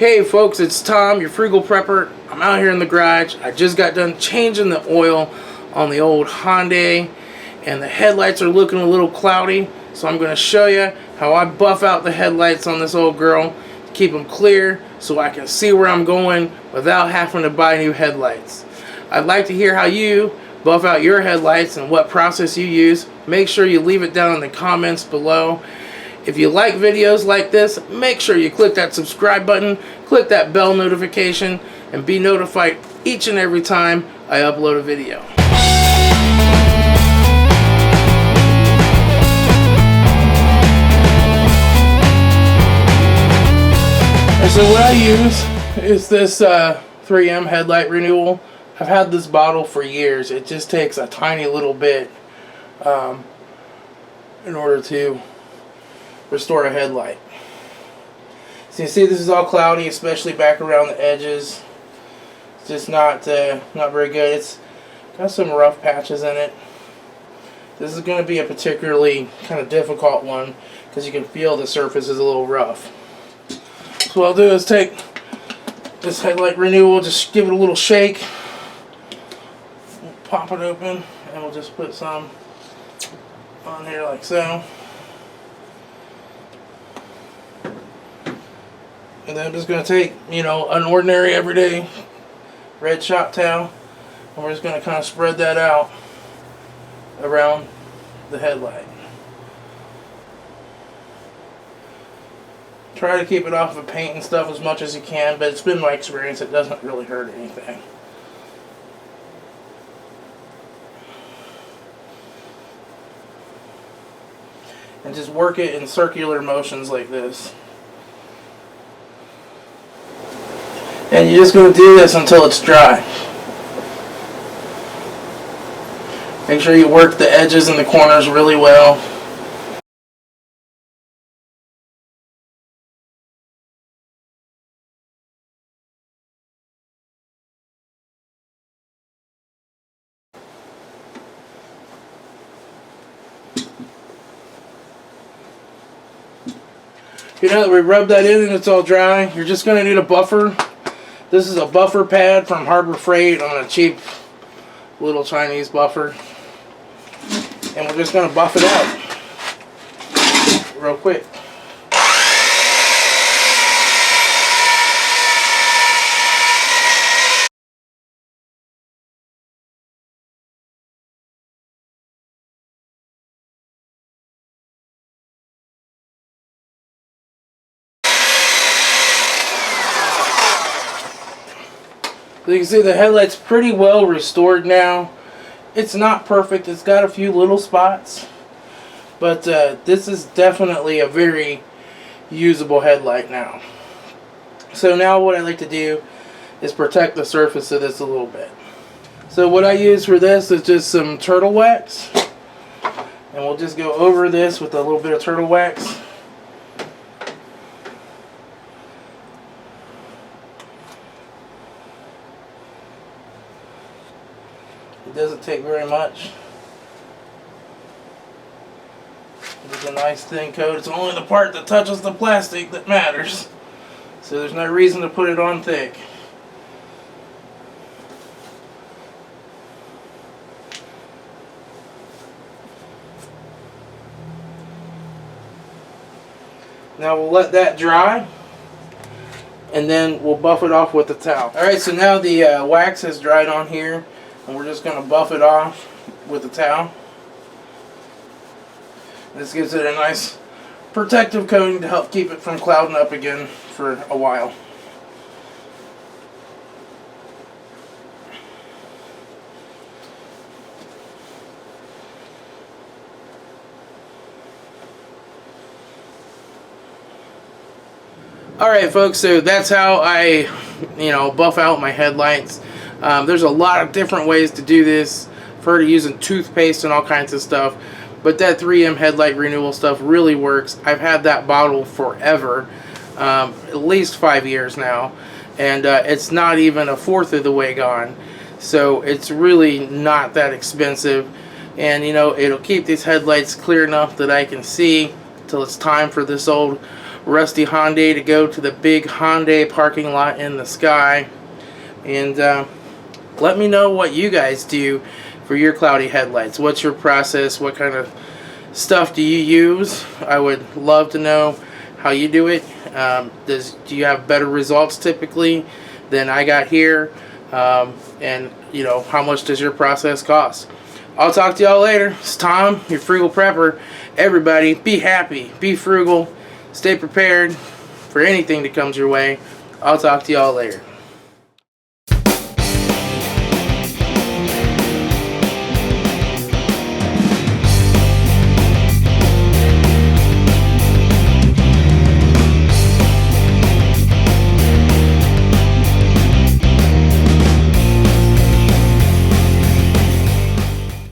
Hey folks, it's Tom, your frugal prepper. I'm out here in the garage. I just got done changing the oil on the old Hyundai, and the headlights are looking a little cloudy, so I'm going to show you how I buff out the headlights on this old girl to keep them clear so I can see where I'm going without having to buy new headlights. I'd like to hear how you buff out your headlights and what process you use. Make sure you leave it down in the comments below. If you like videos like this, make sure you click that subscribe button, click that bell notification, and be notified each and every time I upload a video. And so what I use is this 3M headlight renewal. I've had this bottle for years. It just takes a tiny little bit in order to restore a headlight. So you see this is all cloudy, especially back around the edges. It's just not very good. It's got some rough patches in it. This is going to be a particularly kind of difficult one because you can feel the surface is a little rough. So what I'll do is take this headlight renewal, just give it a little shake, pop it open, and we'll just put some on here like so. And then I'm just going to take, an ordinary everyday red shop towel, and we're just going to kind of spread that out around the headlight. Try to keep it off of paint and stuff as much as you can, but it's been my experience it doesn't really hurt anything. And just work it in circular motions like this. And you're just going to do this until it's dry. Make sure you work the edges and the corners really well. Now that we rub that in and it's all dry, you're just going to need a buffer. This is a buffer pad from Harbor Freight on a cheap little Chinese buffer. And we're just going to buff it out real quick. So you can see the headlight's pretty well restored now. It's not perfect, it's got a few little spots, but this is definitely a very usable headlight now. So now what I like to do is protect the surface of this a little bit. So what I use for this is just some turtle wax, and we'll just go over this with a little bit of turtle wax. It doesn't take very much. It's a nice thin coat. It's only the part that touches the plastic that matters. So there's no reason to put it on thick. Now we'll let that dry, and then we'll buff it off with the towel. Alright, so now the wax has dried on here. And we're just going to buff it off with a towel. This gives it a nice protective coating to help keep it from clouding up again for a while. Alright folks, so that's how I, buff out my headlights. There's a lot of different ways to do this. I've heard of using toothpaste and all kinds of stuff, but that 3M headlight renewal stuff really works. I've had that bottle forever, at least 5 years now, and it's not even a fourth of the way gone. So it's really not that expensive, and it'll keep these headlights clear enough that I can see till it's time for this old rusty Hyundai to go to the big Hyundai parking lot in the sky. And let me know what you guys do for your cloudy headlights. What's your process? What kind of stuff do you use? I would love to know how you do it. Do you have better results typically than I got here? And you know, how much does your process cost? I'll talk to y'all later. It's Tom, your frugal prepper. Everybody, be happy, be frugal, stay prepared for anything that comes your way. I'll talk to y'all later.